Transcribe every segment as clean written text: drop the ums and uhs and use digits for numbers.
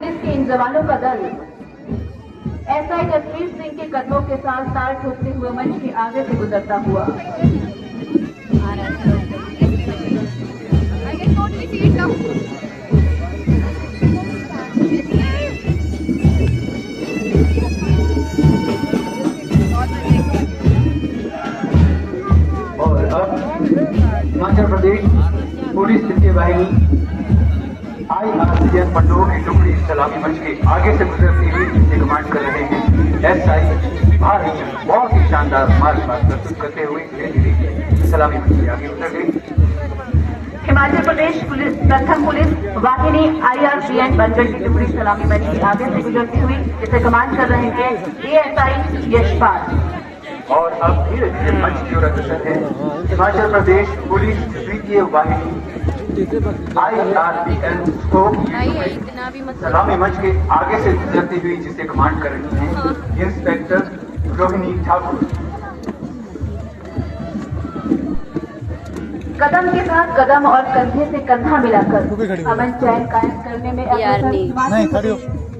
Police के इन जवानों का दल एसआई जसवीर सिंह के कदमों के साथ तार ठोकते हुए मंच के आगे से गुजरता हुआ और अब हिमाचल प्रदेश पुलिस तृतीय वाहिनी IRCN पंडों की टुकड़ी सलामी मंच के आगे से गुजरती हुई जिसे कमांड कर रहे हैं एसआई भारत बहुत ही शानदार मार्च पास्ट प्रस्तुत करते हुए धीरे धीरे सलामी मंच के आगे गुजर गई। हिमाचल प्रदेश पुलिस प्रथम पुलिस वाहिनी IRCN बनगढ़ की टुकड़ी सलामी मंच के आगे से गुजरती हुई जिसे कमांड कर रहे हैं ASI यशपाल। और अब धीरे धीरे मंच की ओर अग्रसर है हिमाचल प्रदेश पुलिस द्वितीय वाहिनी IRCN को सलामी मंच के आगे से गुजरती हुई जिसे कमांड कर रही हैं इंस्पेक्टर रोहिणी ठाकुर। कदम के साथ कदम और कंधे से कंधा मिलाकर अमन चैन कायम करने में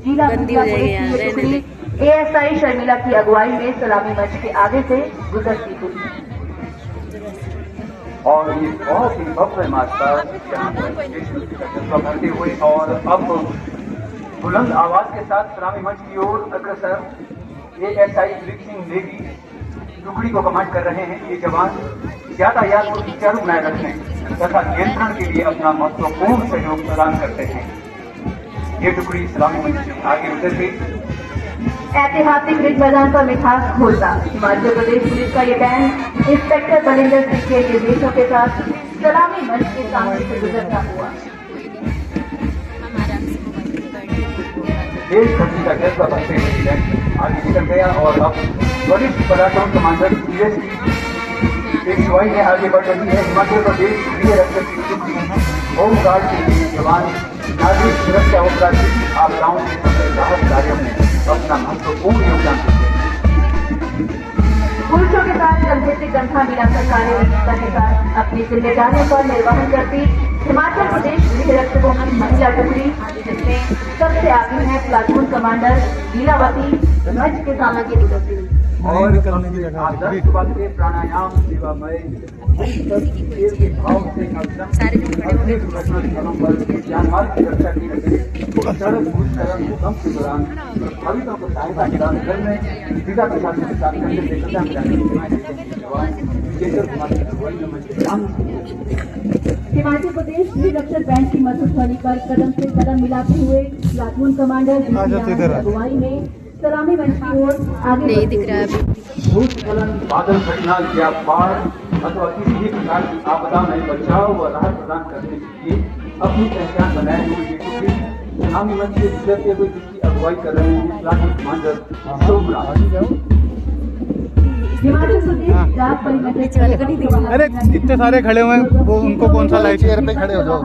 जिला पुलिस ASI शर्मिला की अगुवाई में सलामी मंच के आगे से गुजरती हुई और ये बहुत ही भव्य मार्च भरते हुए और अब बुलंद आवाज के साथ सलामी मंच की ओर अग्रसर ASI दिलीप सिंह नेगी टुकड़ी को कमांड कर रहे हैं। ये जवान यातायात को सुचारू बनाए रखने तथा नियंत्रण के लिए अपना महत्वपूर्ण सहयोग प्रदान करते हैं। ये टुकड़ी सलामी मंच से आगे उतर गई। ऐतिहासिक रिज मैदान पर मिठास घोलता हिमाचल प्रदेश पुलिस का ये बैंड इंस्पेक्टर बलिंदर सिंह के निर्देशों के साथ सलामी मंच के सामने से गुजरता हुआ देशभक्ति का जज्बा बढ़ते हुए आगे निकल गया और अब वरिष्ठ पराक्रम कमांडर CSP पेशवाई में आगे बढ़ रही है। हिमाचल प्रदेश गृह रक्षक की टुकड़ी होमगार्ड के लिए जवान नागरिक सुरक्षा अपराधिक आपदाओं के राहत कार्यों में अपना महत्वपूर्ण योगदान देते हैं। पुरुषों के साथ कंधे से कंधा मिलाकर कार्यरत के साथ अपनी जिम्मेदारियों का निर्वहन करती हिमाचल प्रदेश गृह रक्षकों की महिला टुकड़ी जिसमें सबसे आगे है प्लाटून कमांडर लीलावती मंच के सामने की गुजरती और आदर्श बातें प्राणायाम सेवामय भाव से जानमाल की रक्षा की सड़क भूस्खलन भूकंप के दौरान प्रभावितों को सहायता प्रदान करने जिला प्रशासन के साथ कंधे से कंधा मिलाने हिमाचल प्रदेश गृह रक्षक बैंक की मधुध्वनि पर कदम से कदम मिलाते हुए प्लाटून कमांडर अगुवाई में सलामी मंच की ओर आगे नहीं दिख रहा है। भूस्खलन बादल घटना या बाढ़ अथवा किसी भी प्रकार की आपदा में बचाव व राहत प्रदान करने के लिए अपनी पहचान बनाए हुए ये टुकड़ी सलामी मंच से गुजरते हुए जिसकी अगुवाई कर रहे हैं प्लाटून कमांडर अरे इतने सारे खड़े हुए हैं वो उनको कौन सा लाइट चेयर पे खड़े हो जाओ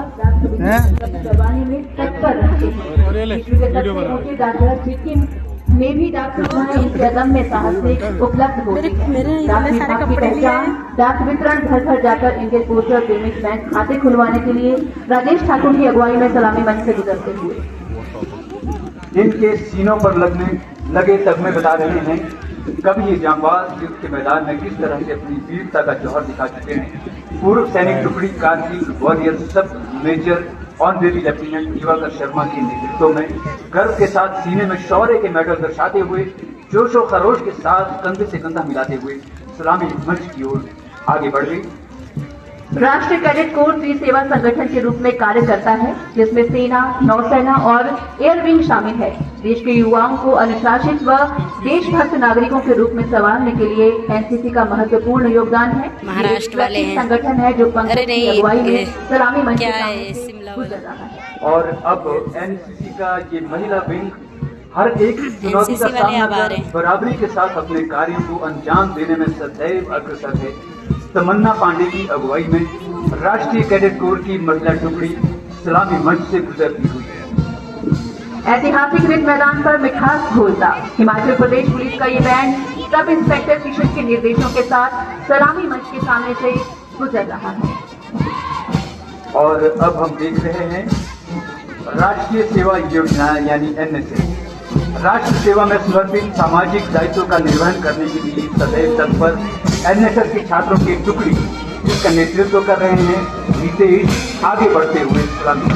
में भी डाक इस कदम में साहस से उपलब्ध हो डाक वितरण घर घर जाकर इनके पोस्टर पेमेंट बैंक खाते खुलवाने के लिए राजेश ठाकुर की अगुवाई में सलामी मंच से गुजरते हुए इनके सीनों पर लगे तगमे बता रहे हैं कभी ये जांबाज युद्ध के मैदान में किस तरह से अपनी वीरता का जौहर दिखा चुके हैं। पूर्व सैनिक टुकड़ी Kartik warrior sub major honorary lieutenant Diwakar Sharma के नेतृत्व में गर्व के साथ सीने में शौर्य के मेडल दर्शाते हुए जोश और खरोश के साथ कंधे से कंधा मिलाते हुए सलामी मंच की ओर आगे बढ़ गई। राष्ट्रीय कैडेट कोर त्रि सेवा संगठन के रूप में कार्य करता है जिसमें सेना, नौसेना और एयरविंग शामिल है। देश के युवाओं को अनुशासित व देशभक्त नागरिकों के रूप में संवारने के लिए एनसीसी का महत्वपूर्ण योगदान है। महाराष्ट्र वाले हैं संगठन है जो पंकज की अगुवाई में सलामी मंच गुजर रहा है। और अब एनसीसी का ये महिला विंग हर एक चुनौती का सामना कर बराबरी के साथ अपने कार्यों को अंजाम देने में सदैव अग्रसर है। तमन्ना पांडे की अगुवाई में राष्ट्रीय कैडेट कोर की महिला टुकड़ी सलामी मंच से गुजरती हुई है। ऐतिहासिक रिज मैदान पर मिठास घोलता हिमाचल प्रदेश पुलिस का ये बैंड सब इंस्पेक्टर किशन के निर्देशों के साथ सलामी मंच के सामने से गुजर रहा है। और अब हम देख रहे हैं राष्ट्रीय सेवा योजना यानी NSS राष्ट्र सेवा में समर्पित सामाजिक दायित्व का निर्वहन करने के लिए सदैव तत्पर NSS के छात्रों की टुकड़ी जिसका नेतृत्व कर रहे हैं नितेश आगे बढ़ते हुए सलामी।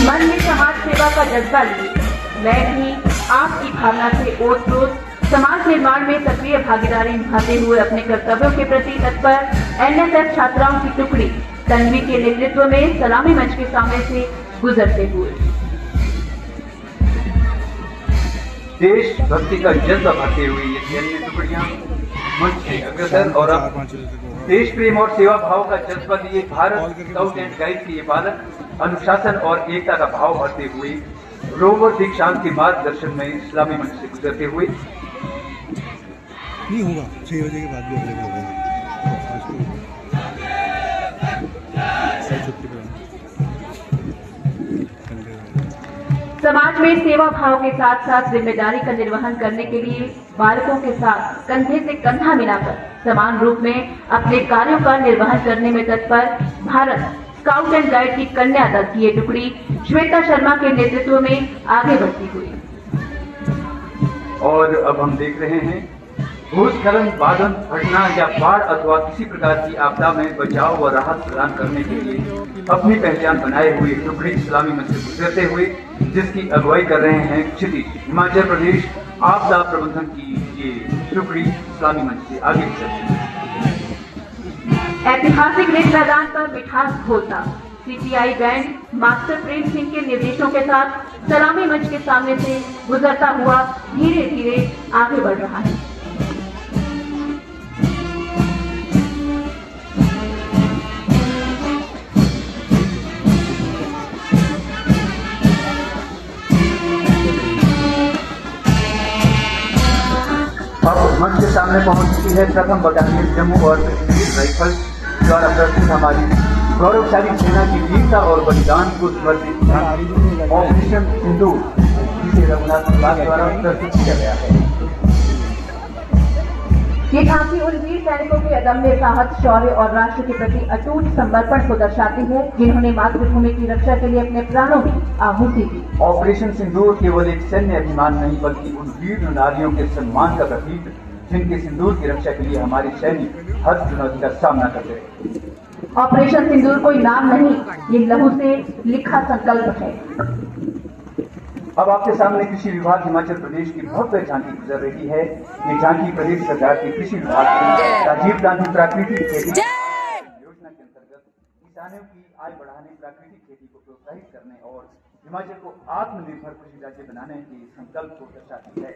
मन में समाज सेवा का जज्बा लिए मैं भी आपकी भावना से ओतप्रोत समाज निर्माण में सक्रिय भागीदारी निभाते हुए अपने कर्तव्यों के प्रति तत्पर NSS छात्राओं की टुकड़ी तन्वी के नेतृत्व में सलामी मंच के सामने से गुजरते हुए देशभक्ति का जज्बा भरते हुए ये सैन्य टुकड़ियां मंच से अग्रसर और अब देश प्रेम और सेवा भाव का जज्बा लिए भारत स्काउट एंड गाइड के ये बालक अनुशासन और एकता का भाव भरते हुए रोवर दीक्षांत के मार्गदर्शन में इस्लामी मंच से गुजरते हुए नहीं होगा 6 बजे के बाद भी अवेलेबल समाज में सेवा भाव के साथ साथ जिम्मेदारी का निर्वहन करने के लिए बालकों के साथ कंधे से कंधा मिलाकर समान रूप में अपने कार्यों का निर्वहन करने में तत्पर भारत स्काउट एंड गाइड की कन्या दल की ये टुकड़ी श्वेता शर्मा के नेतृत्व में आगे बढ़ती हुई। और अब हम देख रहे हैं भूस्खलन, बादल फटना या बाढ़ अथवा किसी प्रकार की आपदा में बचाव व राहत प्रदान करने के लिए अपनी पहचान बनाए हुए टुकड़ी इस्लामी मंच से गुजरते हुए जिसकी अगुवाई कर रहे हैं क्षितिज हिमाचल प्रदेश आपदा प्रबंधन की ये टुकड़ी इस्लामी मंच से आगे चलती है। ऐतिहासिक रेड मैदान पर मिठास घोलता CTI band master Prem Singh के निर्देशों के साथ सलामी मंच के सामने से गुजरता हुआ धीरे धीरे आगे बढ़ रहा है। अब मंच के सामने पहुंच चुकी है प्रथम बटालियन जम्मू और कश्मीर राइफल्स द्वारा प्रस्तुत हमारी गौरवशाली सेना की वीरता और बलिदान को समर्पित ऑपरेशन सिंदूर जिसे रघुनाथ विभाग द्वारा प्रस्तुत किया गया है। ये झांकी उन वीर सैनिकों के अदम्य साहस, शौर्य और राष्ट्र के प्रति अटूट समर्पण को दर्शाती है जिन्होंने मातृभूमि की रक्षा के लिए अपने प्राणों की आहुति दी। ऑपरेशन सिंदूर केवल एक सैन्य अभिमान नहीं बल्कि उन वीर नारियों के सम्मान का प्रतीक जिनके सिंदूर की रक्षा के लिए हमारे सैनिक हर चुनौती का सामना करते हैं। ऑपरेशन सिंदूर कोई नाम नहीं, ये लहू से लिखा संकल्प है। अब आपके सामने कृषि विभाग हिमाचल प्रदेश की भव्य झांकी गुजर रही है। ये झांकी प्रदेश सरकार के कृषि विभाग की राजीव गांधी प्राकृतिक खेती योजना के अंतर्गत किसानों की आय बढ़ाने, प्राकृतिक खेती को प्रोत्साहित करने और हिमाचल को आत्मनिर्भर कृषि राज्य बनाने के संकल्प को दर्शाती है।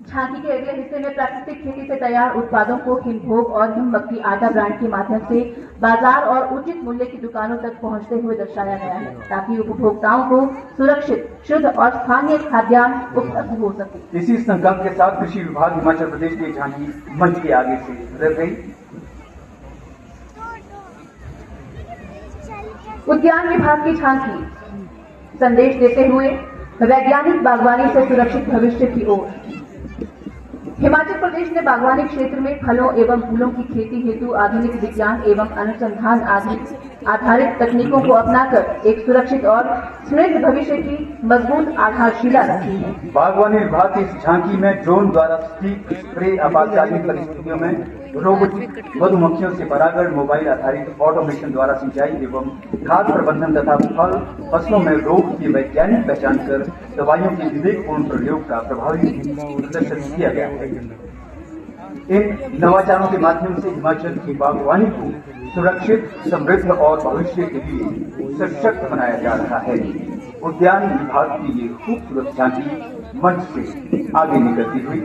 झांकी के अगले हिस्से में प्राकृतिक खेती से तैयार उत्पादों को हिमभोग और हिमबत्ती आटा ब्रांड के माध्यम से बाजार और उचित मूल्य की दुकानों तक पहुंचते हुए दर्शाया गया है ताकि उपभोक्ताओं को सुरक्षित, शुद्ध और स्थानीय खाद्यान्न उपलब्ध हो सके। इसी संकल्प के साथ कृषि विभाग हिमाचल प्रदेश की झांकी मंच के आगे से गुजर गई। उद्यान विभाग की झांकी संदेश देते हुए वैज्ञानिक बागवानी से सुरक्षित भविष्य की ओर। हिमाचल प्रदेश ने बागवानी क्षेत्र में फलों एवं फूलों की खेती हेतु आधुनिक विज्ञान एवं अनुसंधान आधारित तकनीकों को अपनाकर एक सुरक्षित और समृद्ध भविष्य की मजबूत आधारशिला रखी है। बागवानी विभाग की इस झांकी में ड्रोन द्वारा स्टिक स्प्रे, आपातकालीन परिस्थितियों में रोबोटिक मधुमक्खियों से परागण, मोबाइल आधारित ऑटोमेशन द्वारा सिंचाई एवं खाद प्रबंधन तथा फसलों में रोग की वैज्ञानिक पहचान कर दवाइयों के विवेकपूर्ण प्रयोग का प्रभावी प्रदर्शन किया गया है। इन नवाचारों के माध्यम से हिमाचल की बागवानी को सुरक्षित, समृद्ध और भविष्य के लिए सशक्त बनाया जा रहा है। उद्यान विभाग की ये खूबसूरत झांकी मंच से आगे निकलती हुई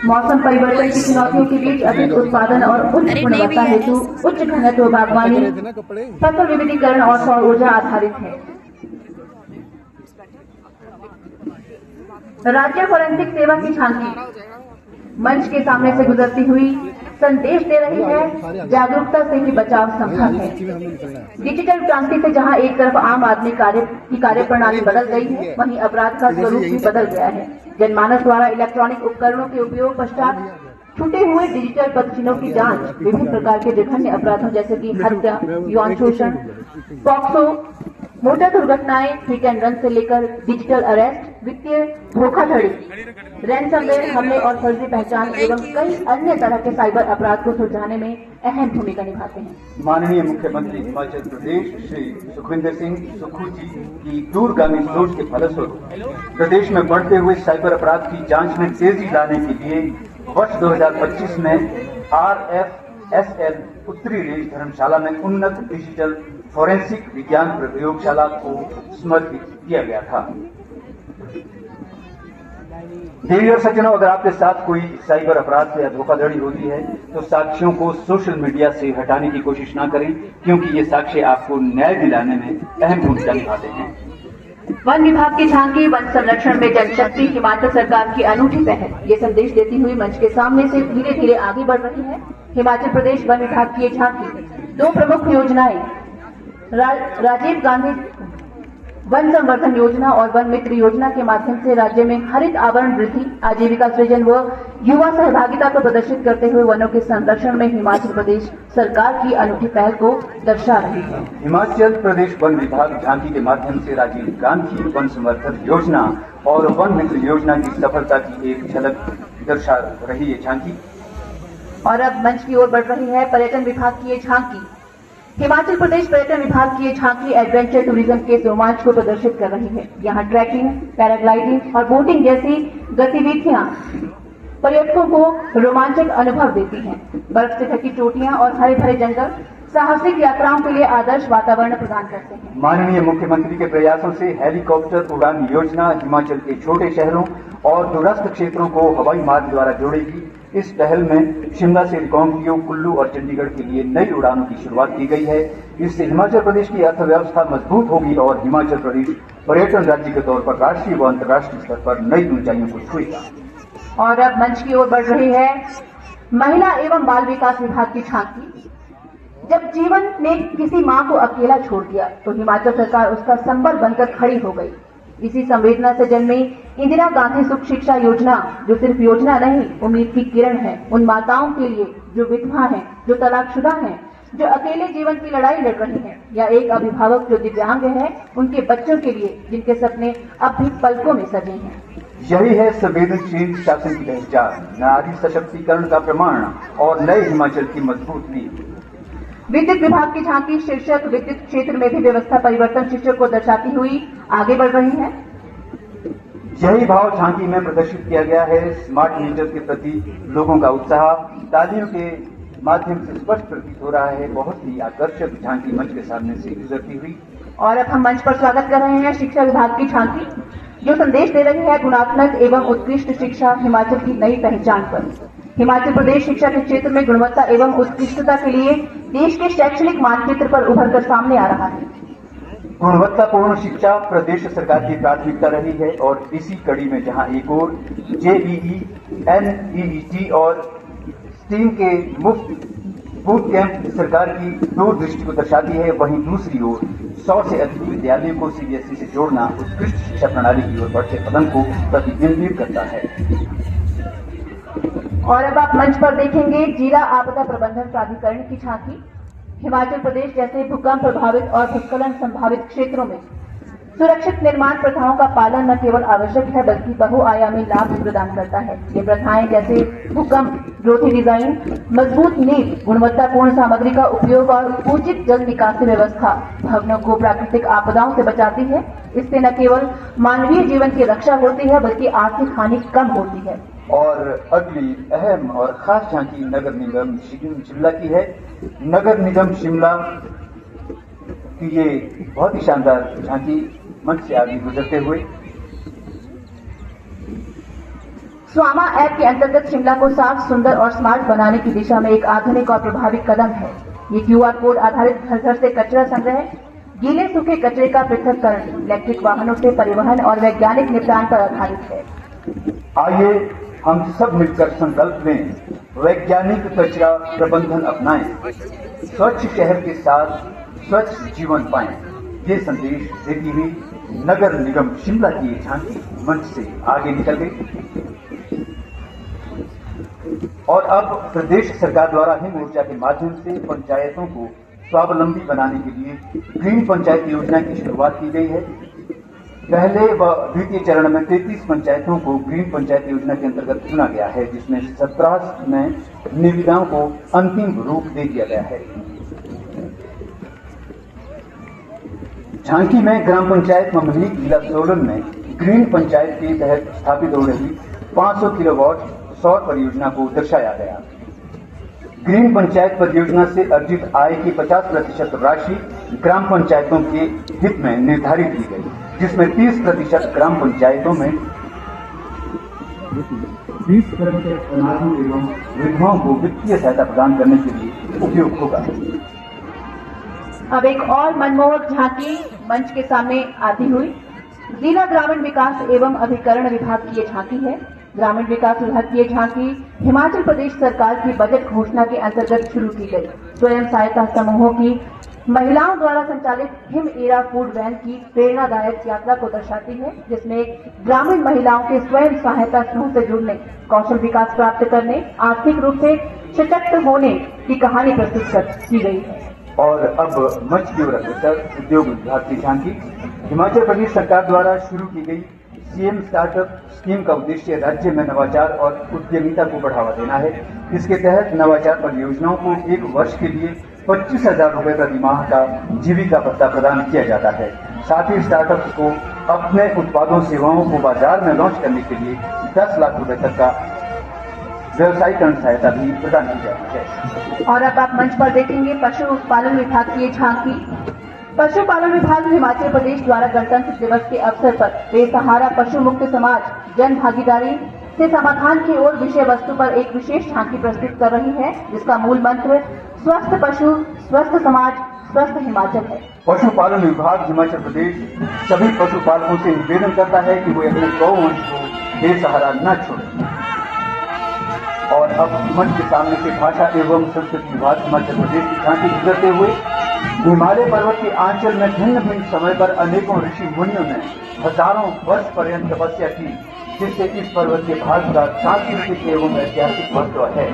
मौसम परिवर्तन की चुनौतियों के बीच अधिक उत्पादन और उच्च गुणवत्ता हेतु उच्च घनत्व बागवानी, फसल विविधीकरण और सौर ऊर्जा आधारित है। राज्य फोरेंसिक सेवा की झांकी मंच के सामने से गुजरती हुई संदेश दे रही है जागरूकता से ही बचाव संभव है। डिजिटल क्रांति से जहां एक तरफ आम आदमी की कार्यप्रणाली बदल गई है, वहीं अपराध का स्वरूप भी बदल गया है। जनमानस द्वारा इलेक्ट्रॉनिक उपकरणों के उपयोग पश्चात छूटे हुए डिजिटल पदचिन्हों की जांच, विभिन्न प्रकार के विभिन्न अपराधों जैसे कि हत्या, यौन शोषण, पॉक्सो, मोटर दुर्घटनाएं, हिट एंड रन से लेकर डिजिटल अरेस्ट, वित्तीय धोखाधड़ी, रैंसमवेयर हमले और फर्जी पहचान एवं कई अन्य तरह के साइबर अपराध को सुलझाने में अहम भूमिका निभाते हैं। माननीय मुख्यमंत्री हिमाचल प्रदेश श्री सुखविंदर सिंह सुक्खू जी की दूरगामी सोच के फलस्वरूप प्रदेश में बढ़ते हुए साइबर अपराध की जांच में तेजी लाने के लिए वर्ष 2025 में RFSL उत्तरी रेंज धर्मशाला में उन्नत डिजिटल फॉरेंसिक विज्ञान प्रयोगशाला को समर्पित किया गया था। देवी और सज्जनों, अगर आपके साथ कोई साइबर अपराध या धोखाधड़ी होती है तो साक्ष्यों को सोशल मीडिया से हटाने की कोशिश न करें, क्योंकि ये साक्ष्य आपको न्याय दिलाने में अहम भूमिका निभाते हैं। वन विभाग की झांकी, वन संरक्षण में जनशक्ति, हिमाचल सरकार की अनूठी पहल, ये संदेश देती हुई मंच के सामने से धीरे धीरे आगे बढ़ रही है। हिमाचल प्रदेश वन विभाग की ये झांकी 2 प्रमुख योजनाएं राजीव गांधी वन संवर्धन योजना और वन मित्र योजना के माध्यम से राज्य में हरित आवरण वृद्धि, आजीविका सृजन व युवा सहभागिता को प्रदर्शित करते हुए वनों के संरक्षण में हिमाचल प्रदेश सरकार की अनूठी पहल को दर्शा रही है। हिमाचल प्रदेश वन विभाग झांकी के माध्यम से राजीव गांधी वन संवर्धन योजना और वन मित्र योजना की सफलता की एक झलक दर्शा रही है झांकी। और अब मंच की ओर बढ़ रही है पर्यटन विभाग की ये झांकी। हिमाचल प्रदेश पर्यटन विभाग की ये झांकी एडवेंचर टूरिज्म के रोमांच को प्रदर्शित कर रही है। यहाँ ट्रैकिंग, पैराग्लाइडिंग और बोटिंग जैसी गतिविधियां पर्यटकों को रोमांचक अनुभव देती हैं। बर्फ से ढकी चोटियां और हरे भरे जंगल साहसिक यात्राओं के लिए आदर्श वातावरण प्रदान करते हैं। माननीय मुख्यमंत्री के प्रयासों से हेलीकॉप्टर उड़ान योजना हिमाचल के छोटे शहरों और दूरस्थ क्षेत्रों को हवाई मार्ग द्वारा जोड़ेगी। इस पहल में शिमला से रिकांगपिओ, कुल्लू और चंडीगढ़ के लिए नई उड़ानों की शुरुआत की गई है। इससे हिमाचल प्रदेश की अर्थव्यवस्था मजबूत होगी और हिमाचल प्रदेश पर्यटन राज्य के तौर पर राष्ट्रीय व अंतर्राष्ट्रीय स्तर पर नई ऊंचाइयों को छुएगा। और अब मंच की ओर बढ़ रही है महिला एवं बाल विकास विभाग की झांकी। जब जीवन ने किसी मां को अकेला छोड़ दिया तो हिमाचल सरकार उसका संबल बनकर खड़ी हो गई। इसी संवेदना से जन्मी इंदिरा गांधी सुख शिक्षा योजना, जो सिर्फ योजना नहीं, उम्मीद की किरण है उन माताओं के लिए जो विधवा हैं, जो तलाकशुदा हैं, जो अकेले जीवन की लड़ाई लड़ रही हैं, या एक अभिभावक जो दिव्यांग है, उनके बच्चों के लिए जिनके सपने अब भी पलकों में सजे हैं। यही है संवेदनशील शासन की पहचान, नारी सशक्तिकरण का प्रमाण और नए हिमाचल की मजबूत नींव। विद्युत विभाग की झांकी शीर्षक विद्युत क्षेत्र में भी व्यवस्था परिवर्तन शीर्षक को दर्शाती हुई आगे बढ़ रही है। यही भाव झांकी में प्रदर्शित किया गया है। स्मार्ट मीटर के प्रति लोगों का उत्साह तालियों के माध्यम से स्पष्ट प्रतीत हो रहा है। बहुत ही आकर्षक झांकी मंच के सामने से गुजरती हुई। और अब हम मंच पर स्वागत कर रहे हैं शिक्षा विभाग की झांकी, जो संदेश दे रही है गुणात्मक एवं उत्कृष्ट शिक्षा हिमाचल की नई पहचान पर। हिमाचल प्रदेश शिक्षा के क्षेत्र में गुणवत्ता एवं उत्कृष्टता के लिए देश के शैक्षणिक मानचित्र पर उभरकर सामने आ रहा है। गुणवत्तापूर्ण शिक्षा प्रदेश सरकार की प्राथमिकता रही है और इसी कड़ी में जहां एक ओर JEE, NEET और STEAM के मुफ्त बूट कैंप सरकार की दूरदृष्टि को दर्शाती है, वहीं दूसरी ओर 100 से अधिक विद्यालयों को CBSE से जोड़ना उत्कृष्ट शिक्षा प्रणाली की ओर बढ़ते कदम को प्रतिबिंबित करता है। और अब आप मंच पर देखेंगे जिला आपदा प्रबंधन प्राधिकरण की झांकी। हिमाचल प्रदेश जैसे भूकंप प्रभावित और भूस्खलन संभावित क्षेत्रों में सुरक्षित निर्माण प्रथाओं का पालन न केवल आवश्यक है बल्कि बहुआयामी लाभ भी प्रदान करता है। ये प्रथाएं जैसे भूकंप रोधी डिजाइन, मजबूत नींव, गुणवत्तापूर्ण सामग्री का उपयोग और उचित जल निकासी व्यवस्था भवनों को प्राकृतिक आपदाओं से बचाती है। इससे न केवल मानवीय जीवन की रक्षा होती है बल्कि आर्थिक हानि कम होती है। और अगली अहम और खास झांकी नगर निगम शिमला की है। नगर निगम शिमला की ये बहुत ही शानदार झांकी मंच से आगे गुजरते हुए स्वामा ऐप के अंतर्गत शिमला को साफ, सुंदर और स्मार्ट बनाने की दिशा में एक आधुनिक और प्रभावी कदम है। ये QR कोड आधारित घर घर से कचरा संग्रह, गीले सूखे कचरे का पृथक्करण, इलेक्ट्रिक वाहनों से परिवहन और वैज्ञानिक निपटान पर आधारित है। आइए हम सब मिलकर संकल्प लें, वैज्ञानिक कचरा प्रबंधन अपनाएं, स्वच्छ शहर के साथ स्वच्छ जीवन पाएं। ये संदेश देती हुई नगर निगम शिमला की झांकी मंच से आगे निकल गई और अब प्रदेश सरकार द्वारा हिम ऊर्जा के माध्यम से पंचायतों को स्वावलंबी बनाने के लिए ग्रीन पंचायत योजना की शुरुआत की गई है। पहले व द्वितीय चरण में 33 पंचायतों को ग्रीन पंचायत योजना के अंतर्गत चुना गया है, जिसमें 17 में निविदाओं को अंतिम रूप दे दिया गया है। झांकी में ग्राम पंचायत ममलीक जिला सोलन में ग्रीन पंचायत के तहत स्थापित हो रही 500 किलोवाट सौर परियोजना को दर्शाया गया। ग्रीन पंचायत परियोजना से अर्जित आय की 50% राशि ग्राम पंचायतों के हित में निर्धारित की गई, जिसमें 30% ग्राम पंचायतों में 20% अनाथों एवं विधवाओं को वित्तीय सहायता प्रदान करने के लिए उपयोग होगा। अब एक और मनमोहक झांकी मंच के सामने आती हुई जिला ग्रामीण विकास एवं अभिकरण विभाग की ये झांकी है। ग्रामीण विकास विभाग की ये झांकी हिमाचल प्रदेश सरकार की बजट घोषणा के अंतर्गत शुरू की गई स्वयं सहायता समूहों की महिलाओं द्वारा संचालित हिम एरा फूड वैन की प्रेरणादायक यात्रा को दर्शाती है, जिसमें ग्रामीण महिलाओं के स्वयं सहायता समूह से जुड़ने, कौशल विकास प्राप्त करने, आर्थिक रूप से सशक्त होने की कहानी प्रस्तुत की गई है। और अब मंच की ओर अग्रसर उद्योग विभाग की झांकी। हिमाचल प्रदेश सरकार द्वारा शुरू की गई सीएम स्टार्टअप स्कीम का उद्देश्य राज्य में नवाचार और उद्यमिता को बढ़ावा देना है। इसके तहत नवाचार परियोजनाओं को 1 वर्ष के लिए 25,000 रुपए प्रति माह का जीविका भत्ता प्रदान किया जाता है। साथ ही स्टार्टअप्स को अपने उत्पादों सेवाओं को बाजार में लॉन्च करने के लिए 10 लाख रुपए तक का व्यवसायीकरण सहायता भी प्रदान की जाती है। और अब आप मंच पर देखेंगे पशुपालन विभाग की ये झांकी। पशुपालन विभाग हिमाचल प्रदेश द्वारा गणतंत्र दिवस के अवसर पर बेसहारा पशु मुक्त समाज जन भागीदारी से समाधान की ओर विषय वस्तु पर एक विशेष झांकी प्रस्तुत कर रही है, जिसका मूल मंत्र स्वस्थ पशु स्वस्थ समाज स्वस्थ हिमाचल है। पशुपालन विभाग हिमाचल प्रदेश सभी पशुपालकों से निवेदन करता है कि वे अपने गौवंश को बेसहारा न छोड़ें। और अब मंच के सामने से भाषा एवं संस्कृति विभाग हिमाचल प्रदेश की झांकी गुजरते हुए हिमालय पर्वत के आंचल में भिन्न भिन्न समय पर अनेकों ऋषि मुनियों ने हजारों वर्ष पर्यंत तपस्या की, जिससे इस पर्वत के भाग का सांस्कृतिक एवं ऐतिहासिक महत्व है।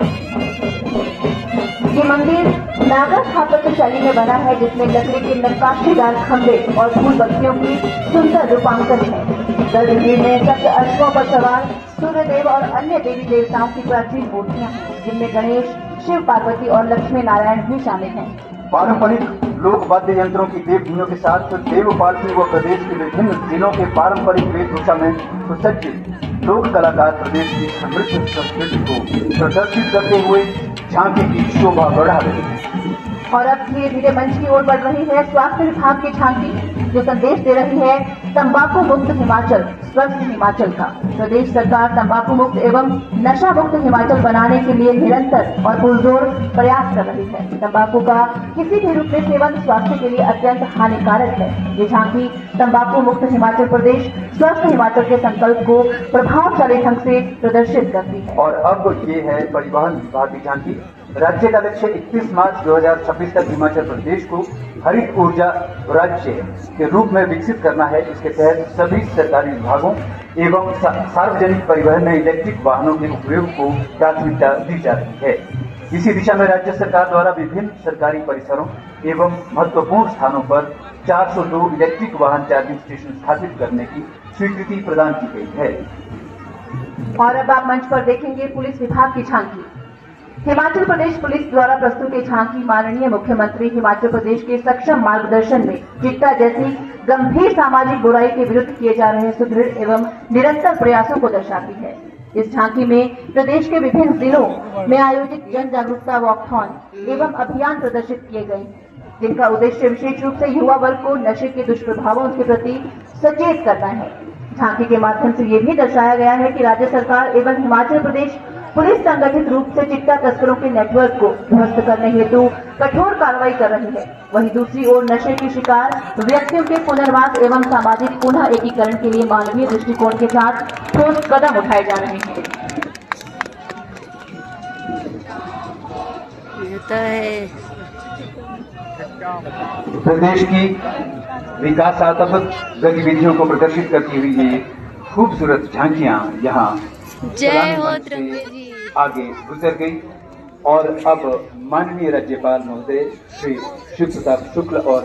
ये मंदिर नागा स्थापत्य शैली में बना है, जिसमें लकड़ी के नक्काशीदार खंभे और फूल बत्तियों की सुंदर रूपांकन है। गर्भगृह में 7 अश्वों पर सवार सूर्यदेव और अन्य देवी देवताओं की प्राचीन मूर्तियां हैं, जिनमें गणेश, शिव पार्वती और लक्ष्मी नारायण भी शामिल हैं। पारंपरिक लोक वाद्य यंत्रों की देवधुनों के साथ देवपालकी व प्रदेश के विभिन्न जिलों के पारंपरिक वेशभूषा में सुसज्जित लोक कलाकार प्रदेश की समृद्ध संस्कृति को प्रदर्शित करते हुए झांकी की शोभा बढ़ा रहे हैं। और अब धीरे धीरे मंच की ओर बढ़ रही है स्वास्थ्य विभाग की झांकी, जो संदेश दे रही है तंबाकू मुक्त हिमाचल स्वस्थ हिमाचल का। प्रदेश सरकार तंबाकू मुक्त एवं नशा मुक्त हिमाचल बनाने के लिए निरंतर और पुरजोर प्रयास कर रही है। तंबाकू का किसी भी रूप में सेवन स्वास्थ्य के लिए अत्यंत हानिकारक है। ये झांकी तंबाकू मुक्त हिमाचल प्रदेश स्वस्थ हिमाचल के संकल्प को प्रभावशाली ढंग से प्रदर्शित करती है। और अब ये है परिवहन विभाग की झांकी। राज्य का लक्ष्य 31 मार्च 2026 तक हिमाचल प्रदेश को हरित ऊर्जा राज्य के रूप में विकसित करना है। इसके तहत सभी सरकारी विभागों एवं सार्वजनिक परिवहन में इलेक्ट्रिक वाहनों के उपयोग को प्राथमिकता दी जा रही है। इसी दिशा में राज्य सरकार द्वारा विभिन्न सरकारी परिसरों एवं महत्वपूर्ण स्थानों पर 402 इलेक्ट्रिक वाहन चार्जिंग स्टेशन स्थापित करने की स्वीकृति प्रदान की गई है। और अब आप मंच पर देखेंगे पुलिस विभाग की झांकी। हिमाचल प्रदेश पुलिस द्वारा प्रस्तुत ये झांकी माननीय मुख्यमंत्री हिमाचल प्रदेश के सक्षम मार्गदर्शन में चिट्टा जैसी गंभीर सामाजिक बुराई के विरुद्ध किए जा रहे सुदृढ़ एवं निरंतर प्रयासों को दर्शाती है। इस झांकी में प्रदेश के विभिन्न जिलों में आयोजित जन जागरूकता वॉकथॉन एवं अभियान प्रदर्शित किए गए, जिनका उद्देश्य विशेष रूप से युवा वर्ग को नशे के दुष्प्रभावों के प्रति सचेत करना है। झांकी के माध्यम से ये भी दर्शाया गया है कि राज्य सरकार एवं हिमाचल प्रदेश पुलिस संगठित रूप से चिट्टा तस्करों के नेटवर्क को ध्वस्त करने हेतु कठोर कार्रवाई कर रही है। वहीं दूसरी ओर नशे के शिकार व्यक्तियों के पुनर्वास एवं सामाजिक पुनः एकीकरण के लिए मानवीय दृष्टिकोण के साथ ठोस कदम उठाए जा रहे हैं। प्रदेश की विकासात्मक गतिविधियों को प्रदर्शित करती हुई ये खूबसूरत झांकियां यहाँ जय हो मंच से तिरंगे जी। आगे गुजर गई और अब माननीय राज्यपाल महोदय श्री शिव प्रताप शुक्ल और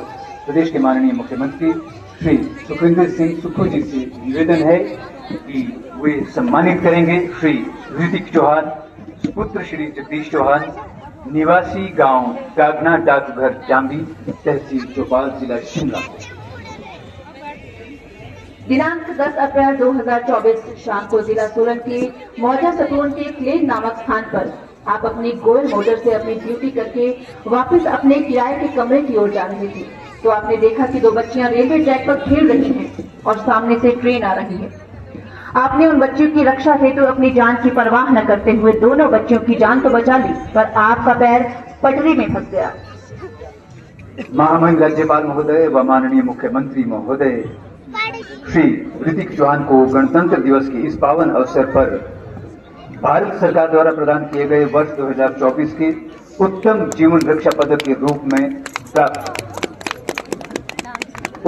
प्रदेश के माननीय मुख्यमंत्री श्री सुखविंदर सिंह सुक्खू जी से निवेदन है कि वे सम्मानित करेंगे श्री ऋतिक चौहान, पुत्र श्री जगदीश चौहान, निवासी गांव गागना डाकघर जाम्बी, तहसील चौपाल, जिला शिमला। दिनांक 10 अप्रैल 2024 शाम को जिला सोलन के मौजा सतून के क्लेन नामक स्थान पर आप अपनी गोयल मोटर से अपनी ड्यूटी करके वापस अपने किराए के कमरे की ओर जा रहे थे तो आपने देखा कि 2 बच्चियां रेलवे ट्रैक पर खेल रही हैं और सामने से ट्रेन आ रही है। आपने उन बच्चियों की रक्षा हेतु अपनी जान की परवाह न करते हुए दोनों बच्चियों की जान तो बचा ली, पर आपका पैर पटरी में फंस गया। महामहिम राज्यपाल महोदय व माननीय मुख्यमंत्री महोदय श्री ऋतिक चौहान को गणतंत्र दिवस के इस पावन अवसर पर भारत सरकार द्वारा प्रदान किए गए वर्ष 2024 के उत्तम जीवन रक्षा पदक के रूप में प्राप्त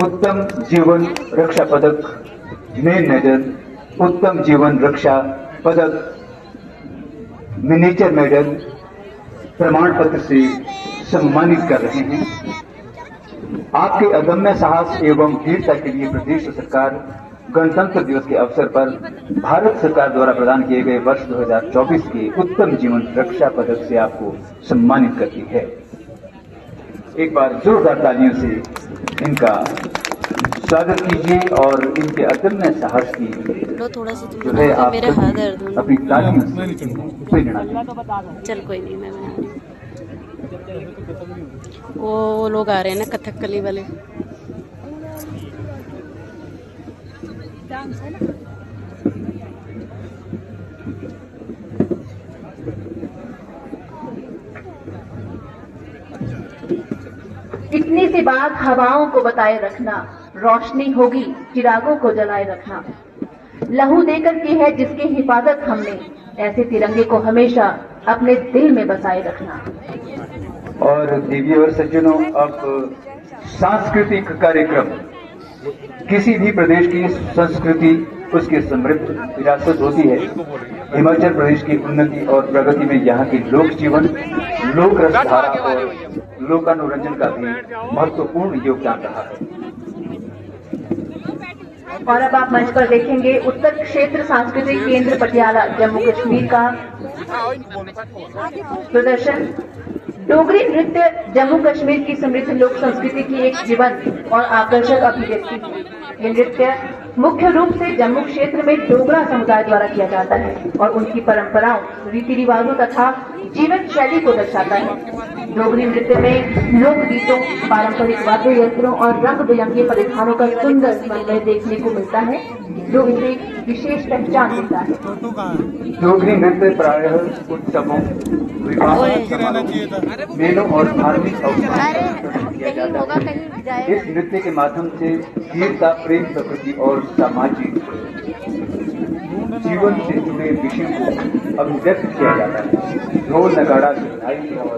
उत्तम जीवन रक्षा पदक मेन मेडल, उत्तम जीवन रक्षा पदक, मिनिएचर मेडल, प्रमाण पत्र से सम्मानित कर रहे हैं। आपके अदम्य साहस एवं वीरता के लिए प्रदेश सरकार गणतंत्र दिवस के अवसर पर भारत सरकार द्वारा प्रदान किए गए वर्ष 2024 के उत्तम जीवन रक्षा पदक से आपको सम्मानित करती है। एक बार जोरदार तालियों से इनका स्वागत कीजिए और इनके अदम्य साहस की लो थोड़ा सा जो है आप मेरा हाथ दर्द होने अपनी तालियों से प्रेरणा दें। चल कोई नहीं, मैं बना रही हूँ। वो लोग आ रहे हैं ना कथकली वाले। इतनी सी बात हवाओं को बताए रखना, रोशनी होगी चिरागों को जलाए रखना। लहू देकर की है जिसकी हिफाजत हमने, ऐसे तिरंगे को हमेशा अपने दिल में बसाए रखना। और देवी और सज्जनों, अब सांस्कृतिक कार्यक्रम किसी भी प्रदेश की संस्कृति उसकी समृद्ध विरासत होती है। हिमाचल प्रदेश की उन्नति और प्रगति में यहाँ के लोक जीवन, लोक रसधारा और लोकानुरंजन का भी महत्वपूर्ण योगदान रहा है। और अब आप मंच पर देखेंगे उत्तर क्षेत्र सांस्कृतिक केंद्र पटियाला जम्मू कश्मीर का प्रदर्शन। डोगरी नृत्य जम्मू कश्मीर की समृद्ध लोक संस्कृति की एक जीवंत और आकर्षक अभिव्यक्ति है। ये नृत्य मुख्य रूप से जम्मू क्षेत्र में डोगरा समुदाय द्वारा किया जाता है और उनकी परंपराओं, रीति रिवाजों तथा जीवन शैली को दर्शाता है। डोगरी नृत्य में लोक गीतों, पारंपरिक वाद्य यंत्रों और रंग बिरंगे परिधानों का सुंदर समन्वय देखने को मिलता है, जो इसे विशेष पहचान देता है। डोगरी नृत्य प्रायः उत्सवों, विवाह समारोह, मेलों और धार्मिक अवसरों किया जाता है। इस नृत्य के माध्यम से वीरता, प्रेम, प्रकृति और सामाजिक जीवन से जुड़े विषयों को अभिव्यक्त किया जाता है। ढोल, नगाड़ा, सिलाई और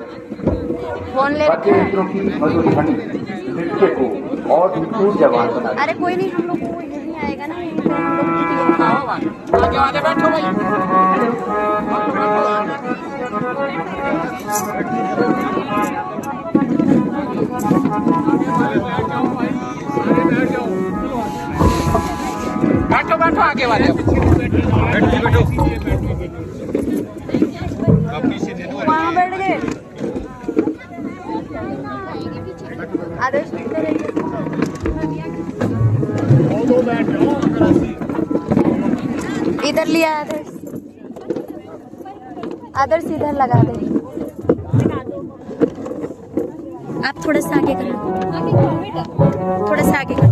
वाद्य यंत्रों की मधुर ध्वनि नृत्य को और भी ऊर्जावान बनाती है। अरे कोई नहीं, हम लोग को यहीं आएगा ना। आगे बैठो भाई। बैठो बैठो आगे वाले बैठो। वहाँ बैठ गए। आदर्श इधर लिया। आदर्श आदर्श इधर लगा दे। आप थोड़ा सा आगे करो, थोड़ा सा आगे करो।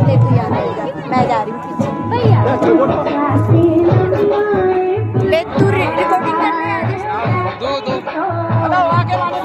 देखो यार, मैं जा रही हूँ ले तू रिकॉर्डिंग कर रहे हैं। दो आगे वाले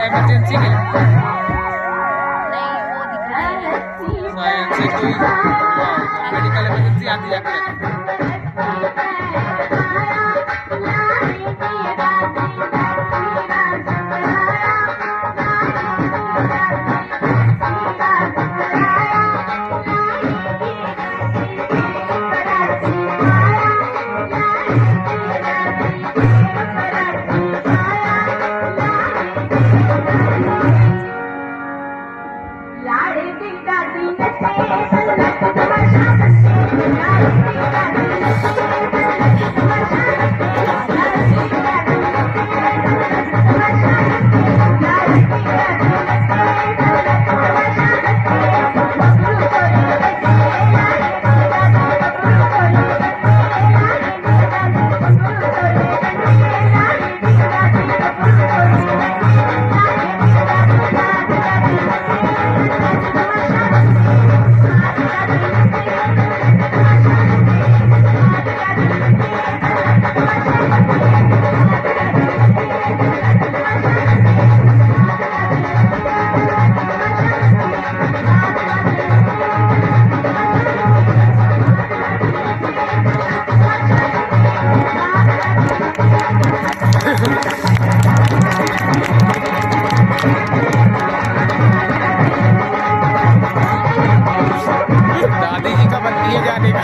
इमरजेंसी है नहीं वो दिख रहा है से कोई मेडिकल इमरजेंसी आती जाती है। दादी जी का बन दिए जाने का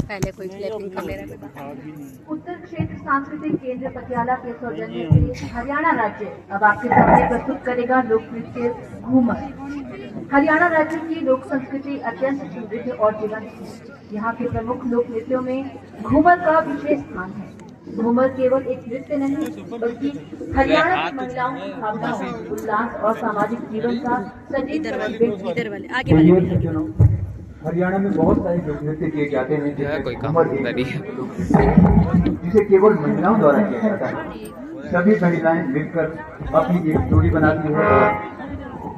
पहले कोई क्लिपिंग कैमरा पे उत्तर क्षेत्र सांस्कृतिक केंद्र पटियाला के सौजन्य से हरियाणा राज्य अब आपके सामने प्रस्तुत करेगा लोक नृत्य घूमर। हरियाणा राज्य की लोक संस्कृति अत्यंत समृद्ध और जीवंत है। यहाँ के प्रमुख लोक नृत्यों में घूमर का विशेष स्थान है। घूमर केवल एक नृत्य नहीं बल्कि हरियाणा की महिलाओं की भावनाओं, उल्लास और सामाजिक जीवन का सजीव इधर प्रतिबिंब वाले आगे वाले ये सज्जनों, हरियाणा में बहुत सारे लोक नृत्य किए जाते हैं यह कोई काम घूमर एक नहीं है। जिसे केवल महिलाओं द्वारा किया जाता है। सभी महिलाएं मिलकर अपनी एक जोड़ी बनाती है और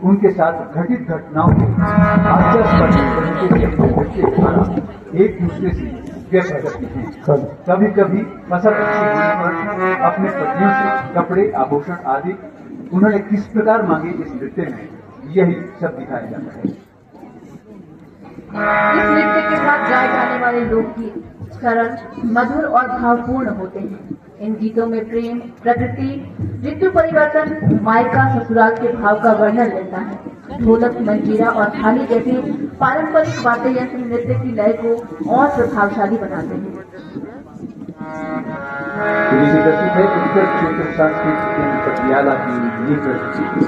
उनके साथ घटित घटनाओं को हास्यास्पद तरीके से अपने नृत्य द्वारा एक दूसरे से व्यक्त करती हैं। कभी कभी फसल अच्छी होने पर अपने पत्नियों से कपड़े, आभूषण आदि उन्होंने किस प्रकार मांगे इस नृत्य में, यही सब दिखाया जाता है। इस नृत्य के साथ गाए जाने वाले लोकगीत सरल, मधुर और भावपूर्ण होते हैं। इन गीतों में प्रेम, प्रकृति, ऋतु परिवर्तन, मायका ससुराल के भाव का वर्णन मिलता है। ढोलक, मंजीरा और थाली जैसी पारंपरिक वाद्य यंत्र नृत्य की लय को और प्रभावशाली बनाते हैं। पुलिस प्रस्तुत है उत्तर क्षेत्र सांस्कृतिक केंद्र पटियाला की ये प्रस्तुति।